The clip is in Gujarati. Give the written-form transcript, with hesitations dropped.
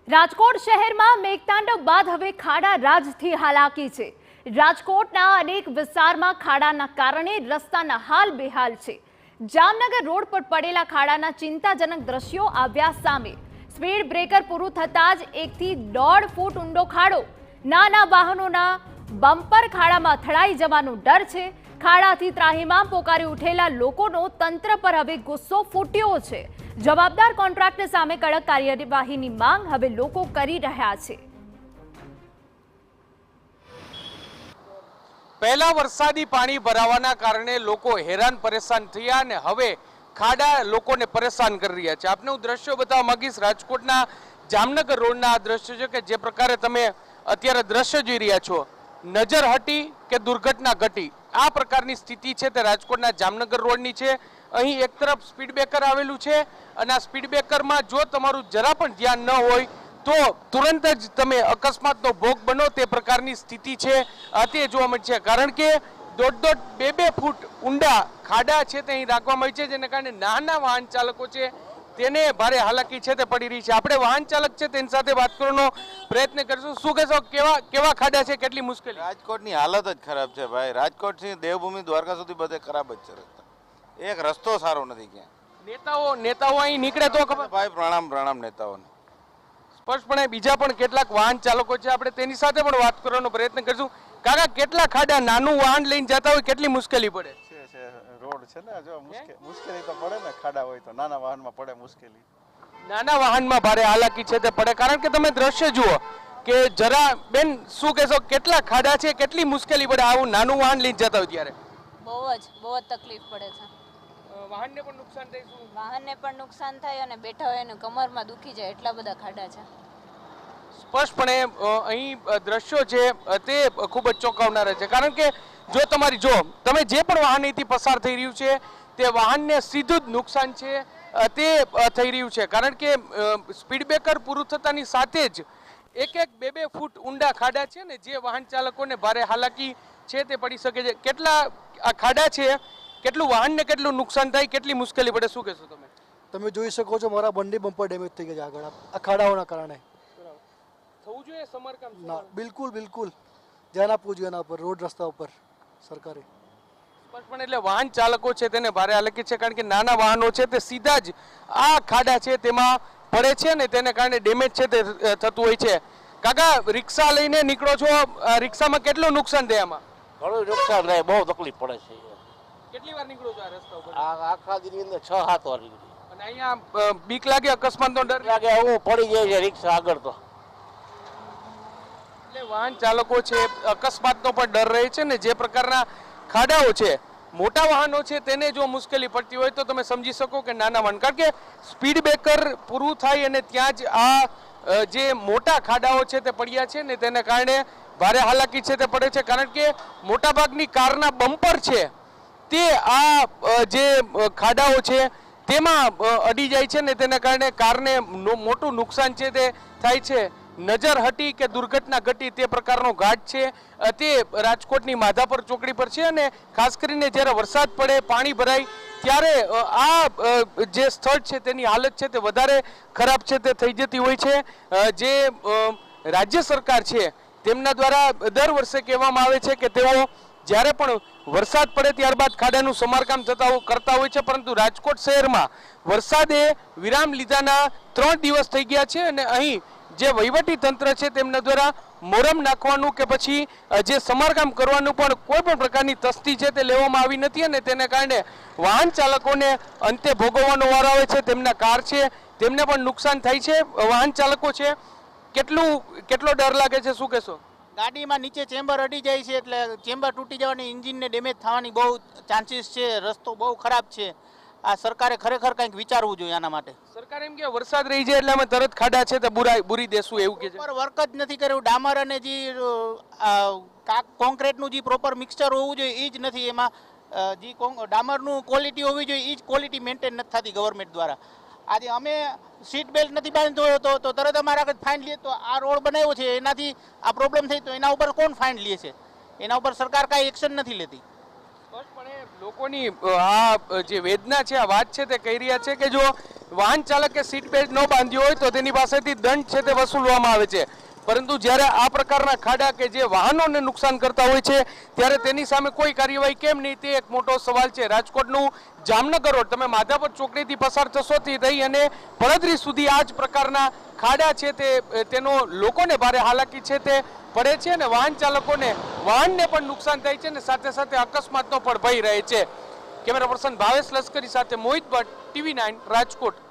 રાજકોટ શહેરમાં મેઘતાંડવ બાદ હવે ખાડા રાજથી હાલાકી છે। રાજકોટના અનેક વિસ્તારમાં ખાડાના કારણે રસ્તાના હાલ બેહાલ છે। જામનગર રોડ પર પડેલા ખાડાના ચિંતાજનક દ્રશ્યો આવ્યા સામે। સ્પીડ બ્રેકર પૂરું થતાં જ 1 થી 1.5 ફૂટ ઊંડો ખાડો। નાના વાહનોના બમ્પર ખાડામાં અથડાઈ જવાનો ડર છે। ખાડાથી ત્રાહિમામ પોકારી ઉઠેલા લોકોનો તંત્ર પર હવે ગુસ્સો ફૂટ્યો છે। જવાબદાર કોન્ટ્રાક્ટર સામે કડક કાર્યવાહીની માંગ હવે લોકો કરી રહ્યા છે। પહેલા વરસાદી પાણી ભરાવાના કારણે લોકો હેરાન પરેશાન થયા અને હવે ખાડા લોકોને પરેશાન કરી રહ્યા છે। આપને હું દ્રશ્યો બતાવવા માંગીશ। રાજકોટના જામનગર રોડના આ દ્રશ્યો છે કે જે પ્રકારે તમે અત્યારે દ્રશ્ય જોઈ રહ્યા છો, નજર હટી કે દુર્ઘટના ઘટી, આ પ્રકારની સ્થિતિ છે તે રાજકોટના જામનગર રોડની છે। અહીં એક તરફ સ્પીડ બ્રેકર આવેલું છે અને આ સ્પીડ બ્રેકરમાં જો તમારું જરા પણ ધ્યાન ન હોય તો તુરંત જ તમે અકસ્માતનો ભોગ બનો તે પ્રકારની સ્થિતિ છે તે જોવા મળે છે। કારણ કે 1.5-2 ફૂટ ઊંડા ખાડા છે તે અહીં રાખવામાં આવી છે, જેને કારણે નાના વાહન ચાલકો છે તેને ભારે હાલાકી છે તે પડી રહી છે। આપણે વાહન ચાલક છે તેની સાથે વાત કરવાનો પ્રયત્ન કરીશું। શું કહેશો, કેવા ખાડા છે, કેટલી મુશ્કેલી? રાજકોટની હાલત જ ખરાબ છે ભાઈ। રાજકોટથી દેવભૂમિ દ્વારકા સુધી બધે ખરાબ જ છે રસ્તા। એક રસ્તો સારો નથી ક્યાં। નેતાઓ અહીં નીકળે તો ખબર ભાઈ પ્રણામ નેતાઓને। સ્પષ્ટપણે બીજા પણ કેટલાક વાહન ચાલકો છે, આપણે તેની સાથે પણ વાત કરવાનો પ્રયત્ન કરીશું। કાકા, કેટલા ખાડા, નાનું વાહન લઈને જતા હોય કેટલી મુશ્કેલી પડે? રોડ છે ને, જો મુશ્કેલી તો પડે ને, ખાડા હોય તો નાના વાહનમાં પડે મુશ્કેલી। નાના વાહનમાં ભારે હાલાકી છે તે પડે, કારણ કે તમે દ્રશ્ય જુઓ કે જરા બેન, શું કહેશો, કેટલા ખાડા છે, કેટલી મુશ્કેલી પડે આવું નાનું વાહન લઈને જતા હોય ત્યારે? બહુ જ તકલીફ પડે છે। વાહનને પણ નુકસાન થાય? શું વાહનને પણ નુકસાન થાય અને બેઠા હોય ને કમરમાં દુખી જાય, એટલા બધા ખાડા છે। સ્પષ્ટપણે અહીં દ્રશ્યો છે તે ખૂબ જ ચોંકાવનારા છે, કારણ કે જો તમે જે પણ વાહન અહીંથી પસાર થઈ રહ્યું છે તે વાહનને સીધું જ નુકસાન છે તે થઈ રહ્યું છે। કારણ કે સ્પીડ બ્રેકર પૂરું થતાની સાથે જ 1-2 ફૂટ ઊંડા ખાડા છે ને, જે વાહન ચાલકોને ભારે હાલાકી છે તે પડી શકે છે। કેટલા આ ખાડા છે, કેટલું વાહનને કેટલું નુકસાન થાય, કેટલી મુશ્કેલી પડે, શું કહેશો તમે? તમે જોઈ શકો છો, મારા બંને બમ્પર ડેમેજ થઈ ગયા છે આગળ આ ખાડાઓના કારણે। થવું જોઈએ સમારકામ? ના, બિલકુલ ધ્યાન આપવું જોઈએ એના પર, રોડ રસ્તા ઉપર સરકારે। સ્પષ્ટપણે એટલે વાહન ચાલકો છે તેને ભારે હાલાકી છે, કારણ કે નાના વાહનો છે તે સીધા જ આ ખાડા છે તેમાં પડે છે ને તેને કારણે ડેમેજ છે તે થતું હોય છે। કાકા, રિક્ષા લઈને નીકળો છો, રિક્ષામાં કેટલું નુકસાન થાય? આમાં ઘણું નુકસાન થાય, બહુ તકલીફ પડે છે। કેટલી વાર નીકળો છો આ રસ્તા ઉપર? આખા દિનની અંદર 6-7 વાર નીકળી। અને અહીંયા બીક લાગે, અકસ્માતનો ડર લાગે, હું પડી જાય છે રિક્ષા આગળ તો। એટલે વાહન ચાલકો છે અકસ્માતનો પણ ડર રહે છે ને, જે પ્રકારના ખાડાઓ છે, મોટા વાહનો છે તેને જો મુશ્કેલી પડતી હોય તો તમે સમજી શકો કે નાના વાહન, કારણ કે સ્પીડ બ્રેકર પૂરું થાય અને ત્યાં જ આ જે મોટા ખાડાઓ છે તે પડ્યા છે ને તેને કારણે ભારે હાલાકી છે તે પડે છે। કારણ કે મોટાભાગની કારના બમ્પર છે તે આ જે ખાડાઓ છે તેમાં અડી જાય છે ને તેને કારણે કારને મોટું નુકસાન છે તે થાય છે। નજર હટી કે દુર્ઘટના ઘટી તે પ્રકારનો ઘાટ છે તે રાજકોટની માધાપર ચોકડી પર છે। અને ખાસ કરીને જ્યારે વરસાદ પડે, પાણી ભરાય ત્યારે આ જે સ્થળ છે તેની હાલત છે તે વધારે ખરાબ છે તે થઈ જતી હોય છે। જે રાજ્ય સરકાર છે તેમના દ્વારા દર વર્ષે કહેવામાં આવે છે કે તેઓ જ્યારે પણ વરસાદ પડે ત્યારબાદ ખાડાનું સમારકામ કરતા હોય છે, પરંતુ રાજકોટ શહેરમાં વરસાદે વિરામ લીધાના 3 દિવસ થઈ ગયા છે અને અહીં જે વહીવટી તંત્ર છે તેમના દ્વારા મોરમ નાખવાનું કે પછી જે સમારકામ કરવાનું પણ કોઈ પણ પ્રકારની તસ્તી છે તે લેવામાં આવી નથી અને તેને કારણે વાહન ચાલકોને અંતે ભોગવવાનો વારો આવે છે। તેમના કાર છે તેમને પણ નુકસાન થાય છે। વાહન ચાલકો છે, કેટલો ડર લાગે છે, શું કહેશો? ગાડીમાં નીચે ચેમ્બર અડી જાય છે એટલે ચેમ્બર તૂટી જવાની, એન્જિનને ડેમેજ થવાની બહુ ચાન્સીસ છે। રસ્તો બહુ ખરાબ છે। આ સરકારે ખરેખર કંઈક વિચારવું જોઈએ આના માટે। સરકાર એમ કે વરસાદ રહી જાય એટલે અમે તરત ખાડા છે તે બુરી દેશું એવું કે છે, પ્રોપર વર્ક જ નથી કર્યું। ડામર અને જે કોન્ક્રીટનું જે પ્રોપર મિક્સચર હોવું જોઈએ એ જ નથી એમાં। જે ડામરનું ક્વોલિટી હોવી જોઈએ એ જ ક્વોલિટી મેન્ટેન નથી થતી ગવર્મેન્ટ દ્વારા। આજે અમે સીટ બેલ્ટ નથી બાંધતો તો તરત અમારા આગળ ફાઇન લે, તો આ રોડ બનાવ્યો છે એનાથી આ પ્રોબ્લેમ થઈ તો એના ઉપર કોણ ફાઇન લે છે? એના ઉપર સરકાર કાંઈ એક્શન નથી લેતી। સ્પષ્ટપણે લોકોની આ જે વેદના છે, આ વાત છે તે કહી રહ્યા છે કે જો વાહન ચાલકે સીટ બેલ્ટ ન બાંધ્યો હોય તો તેની પાસેથી દંડ છે તે વસૂલવામાં આવે છે, પરંતુ જ્યારે આ પ્રકારના ખાડા કે જે વાહનોને નુકસાન કરતા હોય છે ત્યારે તેની સામે કોઈ કાર્યવાહી કેમ નહીં, તે એક મોટો સવાલ છે. રાજકોટનું જામનગર રોડ, તમે માધાપર ચોકડીથી પસાર થશો થી થઈ અને પડદરી સુધી આ જ પ્રકારના ખાડા છે તેનો લોકોને ભારે હાલાકી છે તે પડે છે અને વાહન ચાલકોને વાહનને પણ નુકસાન થાય છે અને સાથે સાથે અકસ્માતનો પણ ભય રહે છે. કેમેરા પર્સન ભાવેશ લશ્કરી સાથે મોહિત ભટ્ટ, TV9 રાજકોટ.